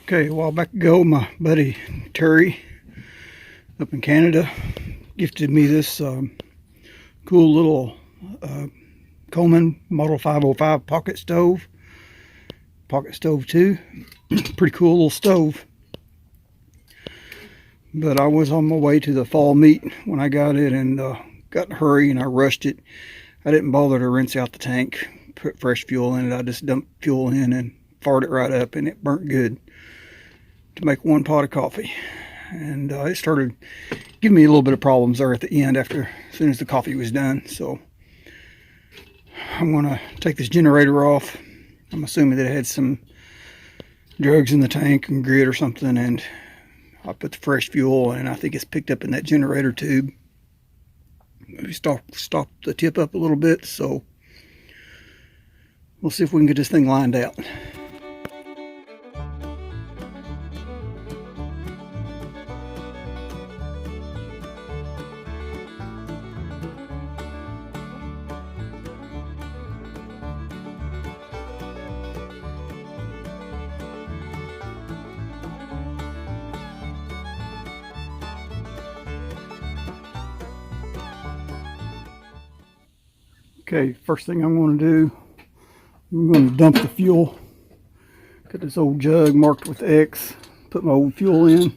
Okay, a while back ago, my buddy Terry up in Canada gifted me this cool little Coleman Model 505 pocket stove 2. Pretty cool little stove. But I was on my way to the fall meet when I got it, and got in a hurry and I rushed it. I didn't bother to rinse out the tank, put fresh fuel in it. I just dumped fuel in and fired it right up, and it burnt good to make one pot of coffee. And it started giving me a little bit of problems there at the end as soon as the coffee was done. So I'm going to take this generator off. I'm assuming that it had some drugs in the tank and grit or something, and I put the fresh fuel, and I think it's picked up in that generator tube. Maybe stop the tip up a little bit, so we'll see if we can get this thing lined out. Okay, first thing I'm going to do, I'm going to dump the fuel. Got this old jug marked with X, put my old fuel in,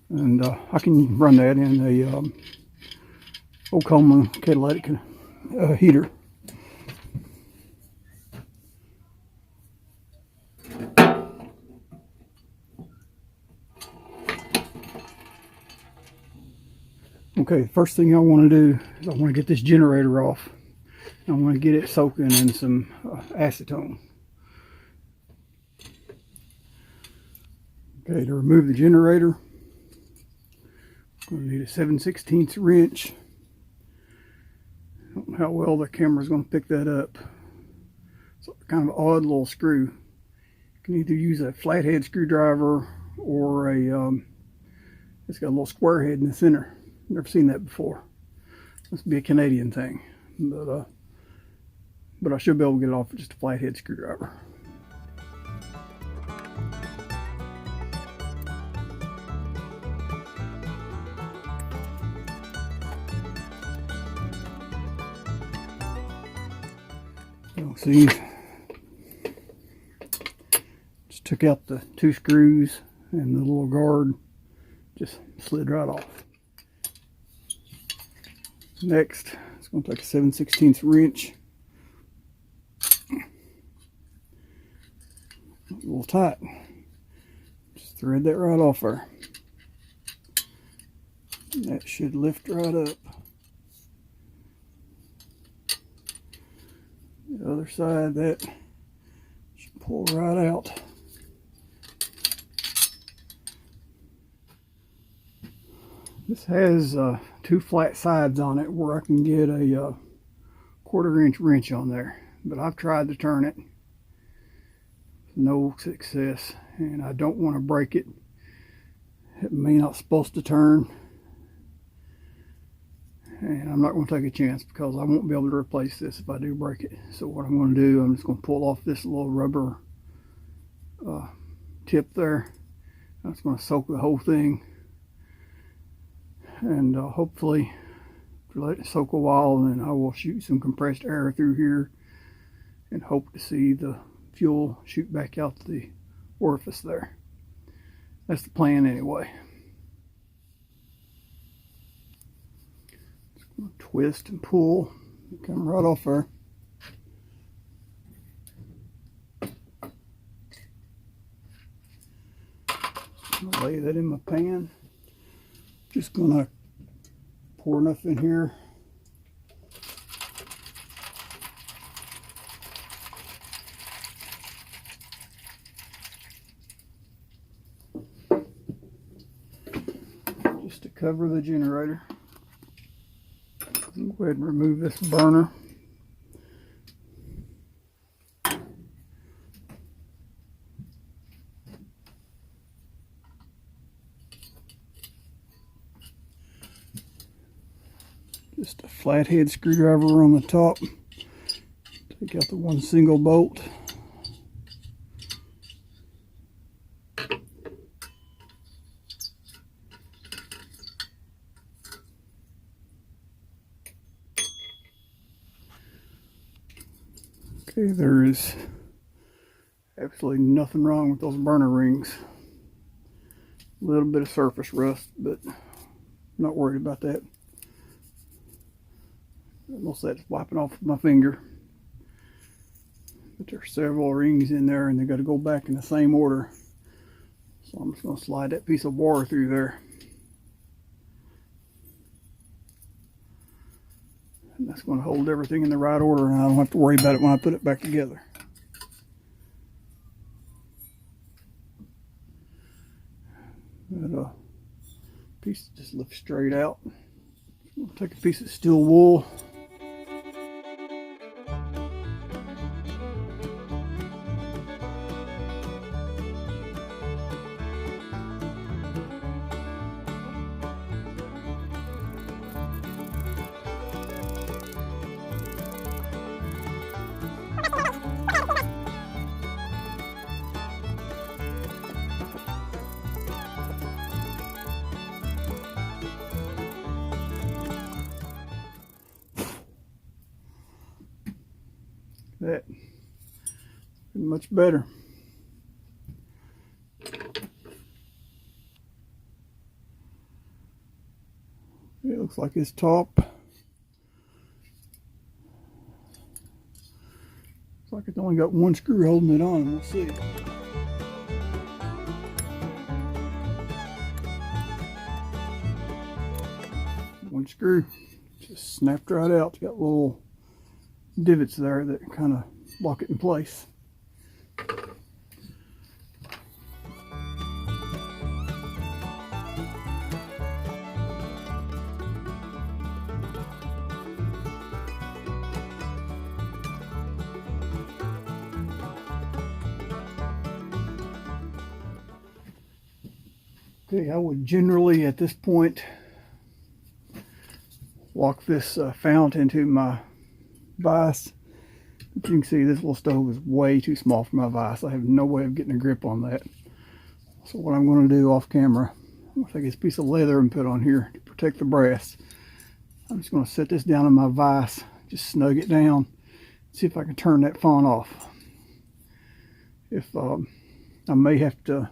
and I can run that in a old Coleman catalytic heater. Okay, first thing I want to do is I want to get this generator off. I want to get it soaking in some acetone. Okay, to remove the generator, I'm going to need a 7/16 wrench. I don't know how well the camera is going to pick that up. It's kind of an odd little screw. You can either use a flathead screwdriver or it's got a little square head in the center. Never seen that before. Must be a Canadian thing, but I should be able to get it off with just a flathead screwdriver. See, just took out the 2 screws, and the little guard just slid right off. Next, it's going to take a 7/16 wrench. A little tight. Just thread that right off there. That should lift right up. The other side, that should pull right out. This has 2 flat sides on it where I can get a 1/4-inch wrench on there, but I've tried to turn it. No success, and I don't want to break it. It may not supposed to turn, and I'm not going to take a chance because I won't be able to replace this if I do break it. So what I'm going to do, I'm just going to pull off this little rubber tip there. I'm just going to soak the whole thing, and hopefully let it soak a while, and then I will shoot some compressed air through here and hope to see the fuel shoot back out the orifice there. That's the plan anyway. Just going to twist and pull, come right off there. I'll lay that in my pan. Just going to pour enough in here. Just to cover the generator. I'll go ahead and remove this burner. Just a flathead screwdriver on the top. Take out the one single bolt. Okay, there is absolutely nothing wrong with those burner rings. A little bit of surface rust, but not worried about that. Most of that's wiping off with my finger. But there's several rings in there and they got to go back in the same order. So I'm just going to slide that piece of wire through there. And that's going to hold everything in the right order, and I don't have to worry about it when I put it back together. That piece just lifts straight out. I'll take a piece of steel wool. That much better. It looks like it's top. Looks like it's only got one screw holding it on. We'll see. One screw just snapped right out. It's got little divots there that kind of lock it in place. Okay, I would generally at this point lock this fount into my vise. But you can see this little stove is way too small for my vise. I have no way of getting a grip on that. So what I'm going to do off camera, I'm going to take this piece of leather and put on here to protect the brass. I'm just going to set this down in my vise, just snug it down, see if I can turn that faunt off. If I may have to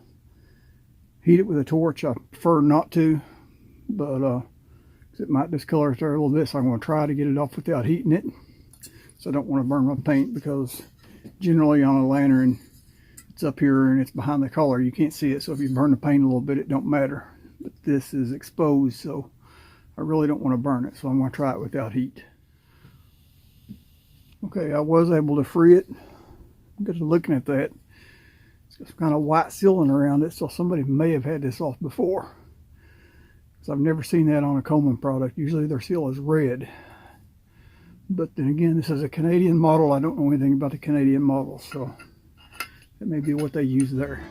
heat it with a torch. I prefer not to, but it might discolor it there a little bit, so I'm going to try to get it off without heating it. So I don't want to burn my paint, because generally on a lantern it's up here and it's behind the collar, you can't see it, so if you burn the paint a little bit it don't matter. But this is exposed, so I really don't want to burn it, so I'm going to try it without heat. Okay, I was able to free it. Just looking at that, it's got some kind of white sealing around it, so somebody may have had this off before, because I've never seen that on a Coleman product. Usually their seal is red. But then again, this is a Canadian model. I don't know anything about the Canadian model, so that may be what they use there.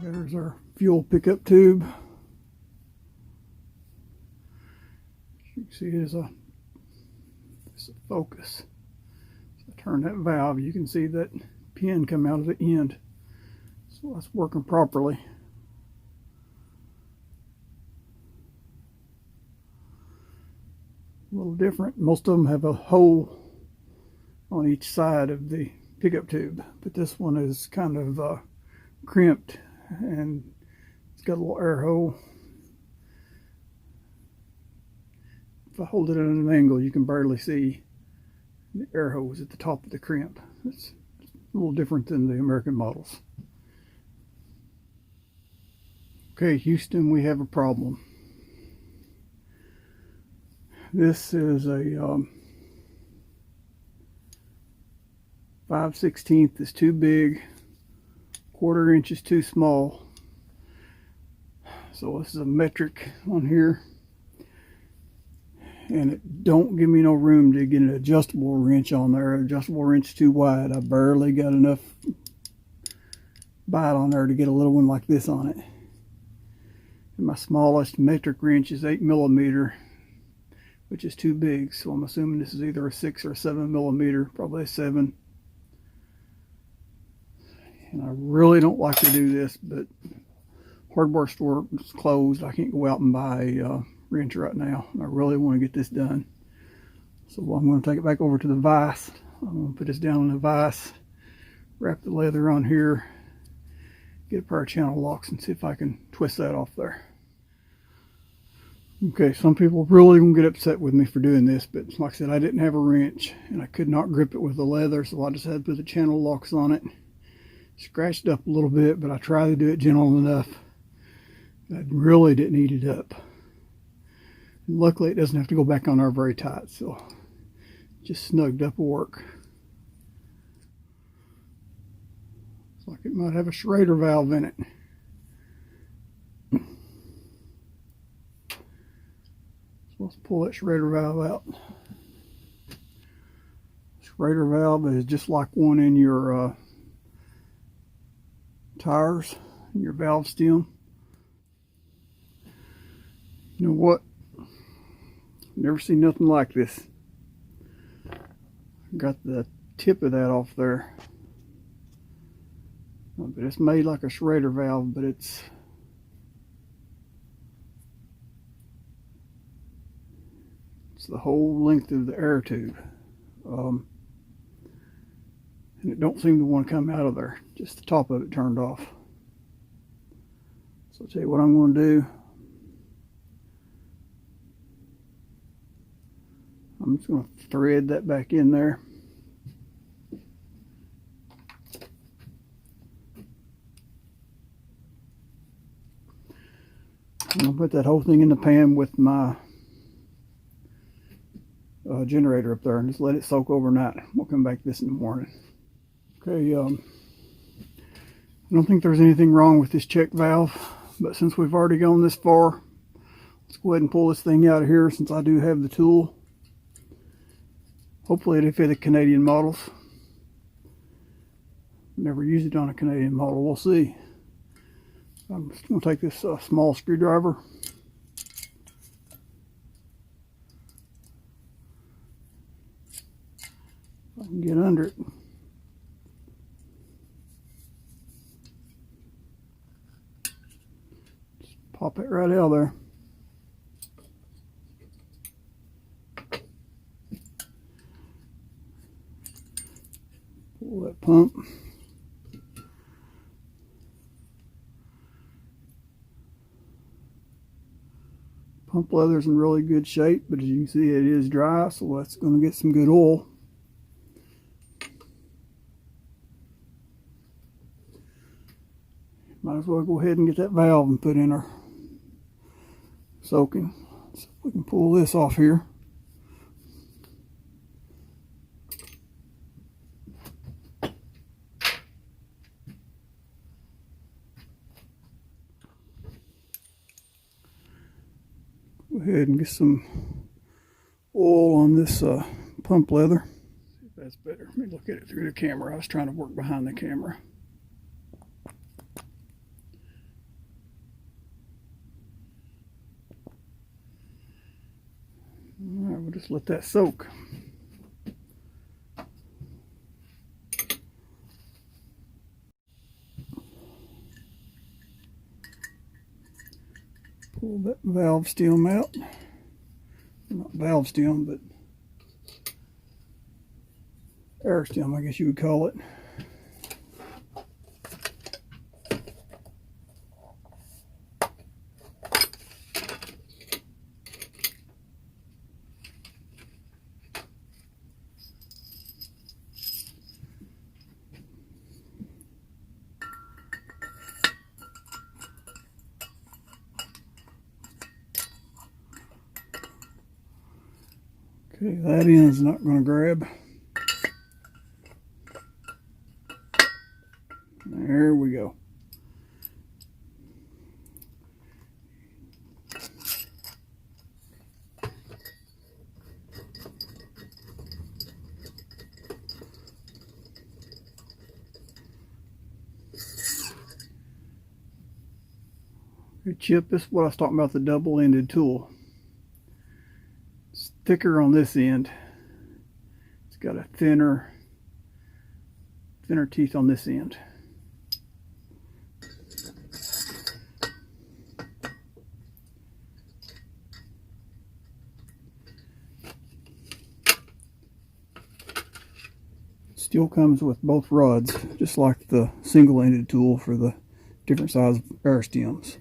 There's our fuel pickup tube. You can see it is a focus. So I turn that valve, you can see that pin come out of the end. So that's working properly. A little different. Most of them have a hole on each side of the pickup tube, but this one is kind of crimped and it's got a little air hole. If I hold it at an angle, you can barely see the air hose at the top of the crimp. It's a little different than the American models. Okay, Houston, we have a problem. This is a 5/16 is too big, 1/4 inch is too small. So this is a metric on here, and it don't give me no room to get an adjustable wrench on there. Adjustable wrench is too wide. I barely got enough bite on there to get a little one like this on it. And my smallest metric wrench is 8mm, which is too big, so I'm assuming this is either a 6 or 7mm, probably a 7. And I really don't like to do this, but hardware store is closed. I can't go out and buy wrench right now. I really want to get this done. So I'm going to take it back over to the vise. I'm going to put this down in the vise, wrap the leather on here, get a pair of channel locks and see if I can twist that off there. Okay, some people really gonna get upset with me for doing this, but like I said, I didn't have a wrench and I could not grip it with the leather, so I just had to put the channel locks on it. Scratched up a little bit, but I tried to do it gentle enough. I really didn't eat it up. And luckily, it doesn't have to go back on there very tight, so just snugged up will work. Looks like it might have a Schrader valve in it. Let's pull that Schrader valve out. Schrader valve is just like one in your tires, your valve stem. You know what? Never seen nothing like this. Got the tip of that off there. But it's made like a Schrader valve, but it's the whole length of the air tube. And it don't seem to want to come out of there. Just the top of it turned off. So I'll tell you what I'm going to do. I'm just going to thread that back in there. I'm going to put that whole thing in the pan with my generator up there and just let it soak overnight. We'll come back to this in the morning. Okay, I don't think there's anything wrong with this check valve, but since we've already gone this far, let's go ahead and pull this thing out of here since I do have the tool. Hopefully it'll fit the Canadian models. Never used it on a Canadian model, we'll see. I'm just going to take this small screwdriver. I can get under it. Just pop it right out of there. Pull that pump. Pump leather's in really good shape, but as you can see it is dry, so that's going to get some good oil. Might as well go ahead and get that valve and put in our soaking. So we can pull this off here. Go ahead and get some oil on this pump leather. See if that's better. Let me look at it through the camera. I was trying to work behind the camera. Alright, we'll just let that soak. Pull that valve stem out. Not valve stem, but air stem, I guess you would call it. Okay, that end's not going to grab. There we go. Okay, Chip, this is what I was talking about, the double-ended tool. It's thicker on this end. It's got a thinner teeth on this end. Still comes with both rods, just like the single-ended tool for the different size air stems.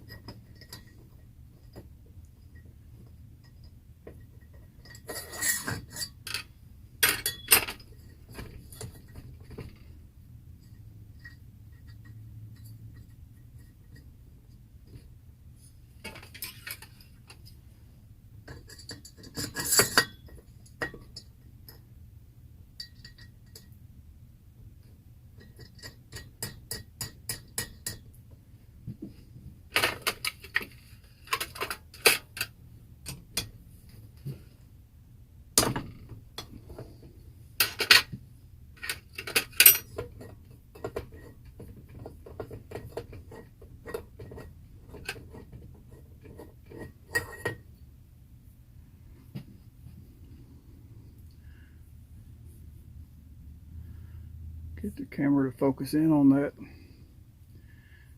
Get the camera to focus in on that.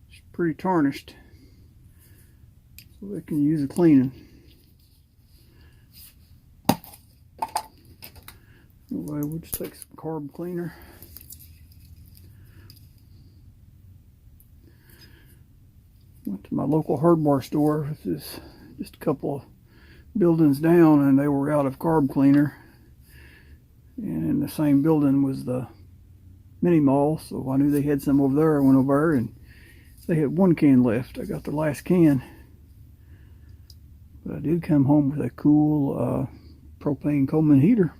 It's pretty tarnished, so they can use a cleaning. Anyway, we'll just take some carb cleaner. Went to my local hardware store, which is just a couple of buildings down, and they were out of carb cleaner. And in the same building was the mini mall, so I knew they had some over there. I went over there and they had one can left. I got the last can, but I did come home with a cool propane Coleman heater.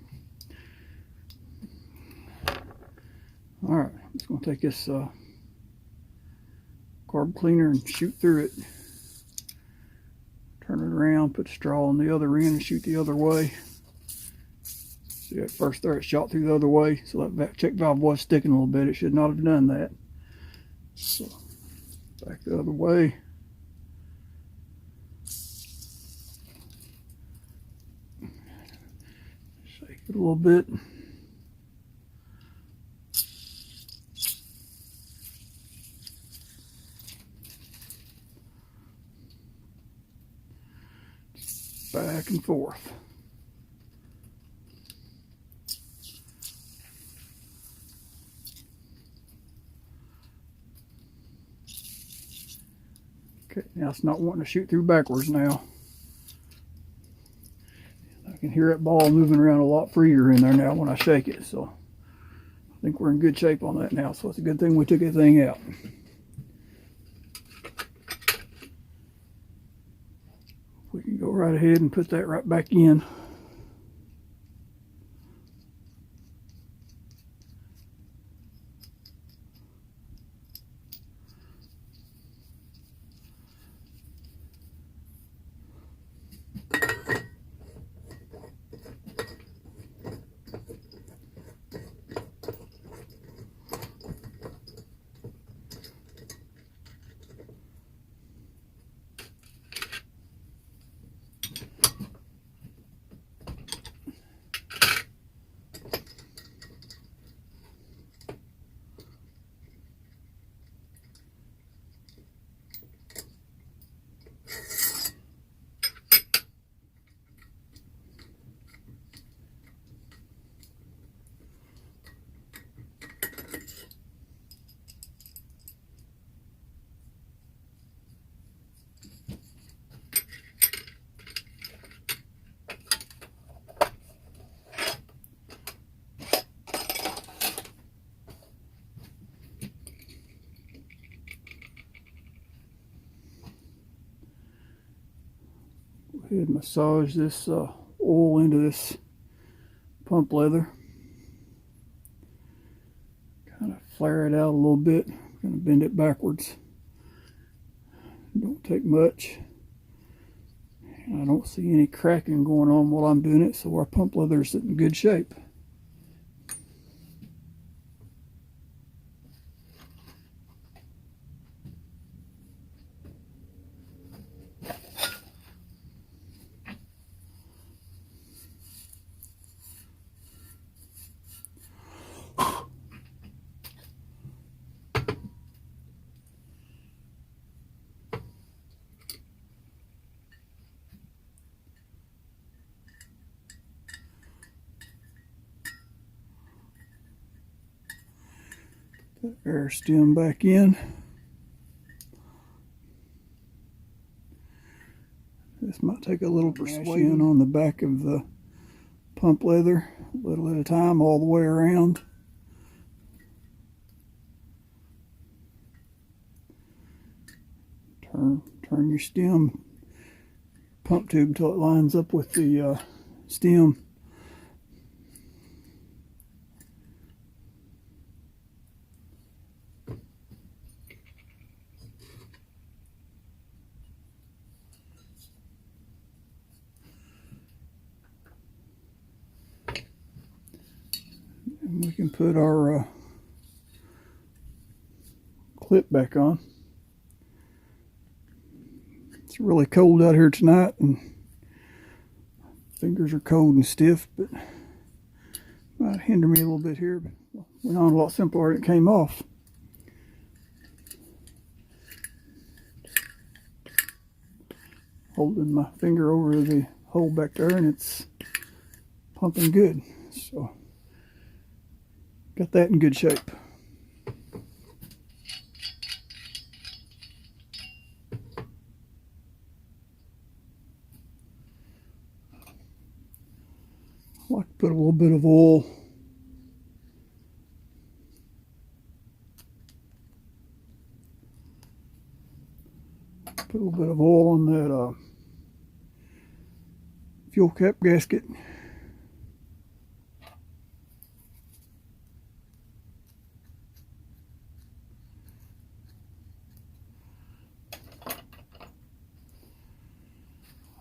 All right, I'm just going to take this carb cleaner and shoot through it. Turn it around, put the straw on the other end and shoot the other way. See, at first there it shot through the other way, so that check valve was sticking a little bit. It should not have done that. So back the other way. Shake it a little bit. Back and forth. Okay, now it's not wanting to shoot through backwards now. I can hear that ball moving around a lot freer in there now when I shake it, so I think we're in good shape on that now, so it's a good thing we took that thing out. We can go right ahead and put that right back in. Go ahead and massage this oil into this pump leather. Kind of flare it out a little bit. I'm going to bend it backwards. Don't take much. And I don't see any cracking going on while I'm doing it, so our pump leather is in good shape. Put air stem back in. This might take a little persuasion on the back of the pump leather, a little at a time, all the way around. Turn your stem pump tube until it lines up with the stem. And we can put our clip back on. It's really cold out here tonight and fingers are cold and stiff, but might hinder me a little bit here, but went on a lot simpler and it came off. Holding my finger over the hole back there and it's pumping good. So got that in good shape. I like to put a little bit of oil on that fuel cap gasket.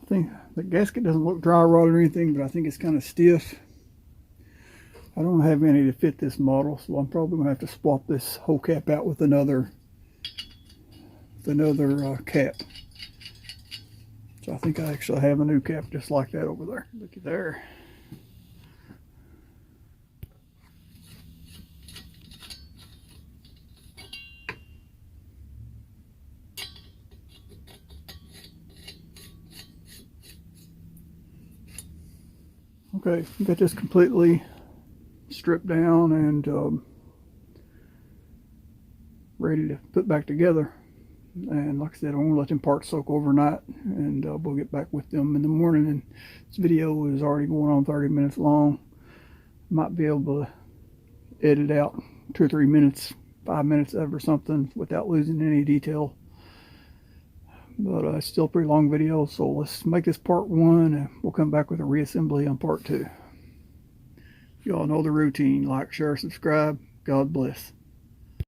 I think the gasket doesn't look dry rot or anything, but I think it's kind of stiff. I don't have any to fit this model, so I'm probably going to have to swap this whole cap out with another cap. So I think I actually have a new cap just like that over there. Look at there. Okay, got this completely stripped down and ready to put back together. And like I said, I'm going to let them parts soak overnight and we'll get back with them in the morning. And this video is already going on 30 minutes long. Might be able to edit out 2 or 3 minutes, 5 minutes of or something without losing any detail. But it's still a pretty long video, so let's make this part 1 and we'll come back with a reassembly on part 2. You all know the routine. Like, share, subscribe. God bless.